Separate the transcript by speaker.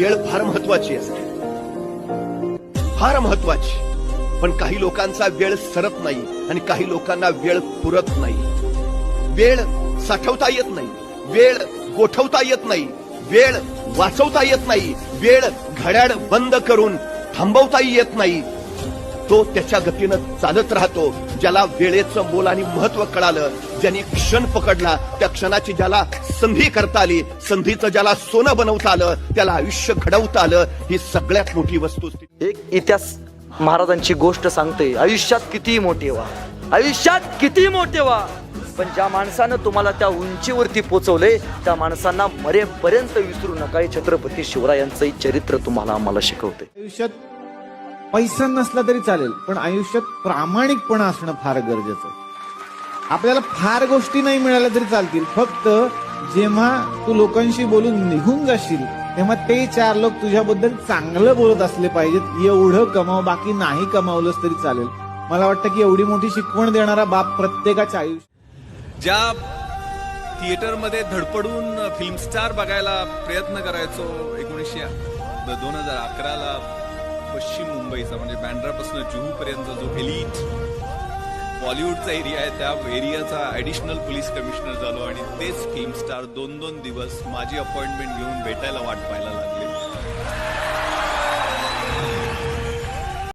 Speaker 1: वेळ फार महत्वाची असते, फार महत्वाची. पण काही लोकांचा वेळ सरत नाही आणि काही लोकांना वेळ पुरत नाही. वेळ साठवता येत नाही, वेळ गोठवता येत नाही, वेळ वाचवता येत नाही, वेळ घड्याळ बंद करून थांबवताही येत नाही. तो त्याच्या गतीनं चालत राहतो. ज्याला वेळेचं मोल आणि महत्व कळालं, ज्यांनी क्षण पकडला, त्या क्षणाची ज्याला संधी करता आली, संधीचं ज्याला सोनं बनवता आलं, त्याला आयुष्य घडवता आलं. ही सगळ्यात मोठी वस्तुस्थिती.
Speaker 2: एक इतिहास महाराजांची गोष्ट सांगते, आयुष्यात किती मोठे व्हा, आयुष्यात किती मोठे व्हा, पण ज्या माणसानं तुम्हाला त्या उंचीवरती पोहोचवले त्या माणसांना मरेपर्यंत विसरू नका. हे छत्रपती शिवरायांचं चरित्र तुम्हाला आम्हाला शिकवते.
Speaker 3: आयुष्यात पैसा नसला तरी चालेल, पण आयुष्यात प्रामाणिकपणा असणं फार गरजेचं आहे. आपल्याला फार गोष्टी नाही मिळाल्या तरी चालतील, फक्त जेव्हा तू लोकांशी बोलून निघून जाशील तेव्हा ते चार लोक तुझ्याबद्दल चांगलं बोलत असले पाहिजेत. एवढं कमाव, बाकी नाही कमावलंच तरी चालेल. मला वाटतं की एवढी मोठी शिकवण देणारा बाप प्रत्येकाच्या आयुष्य.
Speaker 4: ज्या थिएटरमध्ये धडपडून फिल्म स्टार बघायला प्रयत्न करायचो 2011ला पश्चिम मुंबईचा म्हणजे बँड्रापासून जुहू पर्यंत जो एलिट बॉलिवूडचा एरिया आहे, त्या एरियाचा ऍडिशनल पोलीस कमिशनर झालो आणि तेच फिल्म स्टार 2-2 दिवस माझी अपॉइंटमेंट घेऊन भेटायला वाट पाहायला लागले.